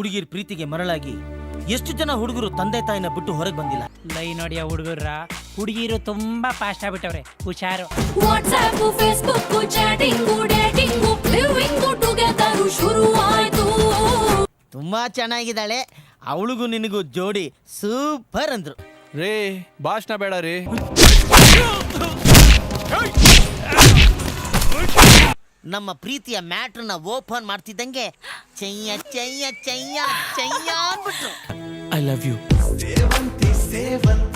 ಹುಡುಗಿರ್ ಪ್ರೀತಿಗೆ ಮರಳಾಗಿ ಎಷ್ಟು ಜನ ಹುಡುಗರು ತಂದೆ ತಾಯಿನ ಬಿಟ್ಟು ಹೊರಗೆ ಬಂದಿಲ್ಲ. ಲೈ ನೋಡಿ ಹುಡುಗರ ಹುಡುಗಿರು ತುಂಬಾ ಫಾಸ್ಟ್ ಆಗ್ಬಿಟ್ಟವ್ರೆ, ಹುಷಾರು. ವಾಟ್ಸ್ಆಪ್, ಫೇಸ್ಬುಕ್, ಚಾಟಿಂಗ್, ಡೇಟಿಂಗ್, ಲಿವಿಂಗ್ ಟುಗೆದರ್ ಶುರು ಆಯ್ತು. ತುಂಬಾ ಚೆನ್ನಾಗಿದ್ದಾಳೆ, ಅವಳಿಗೂ ನಿನಗೂ ಜೋಡಿ ಸೂಪರ್ ಅಂದ್ರು. ರೇ ಭಾಷಣ ಬೇಡ ರೀ. ನಮ್ಮ ಪ್ರೀತಿಯ ಮ್ಯಾಟ್ರನ್ನ ಓಪನ್ ಮಾಡ್ತಿದ್ದಂಗೆ ಚಯ್ಯ ಚಯ್ಯ ಚಯ್ಯ ಚಯ್ಯ ಅಂದ್ಬಿಟ್ರು. I love you. ಸೇವಂತಿ ಸೇವಂತಿ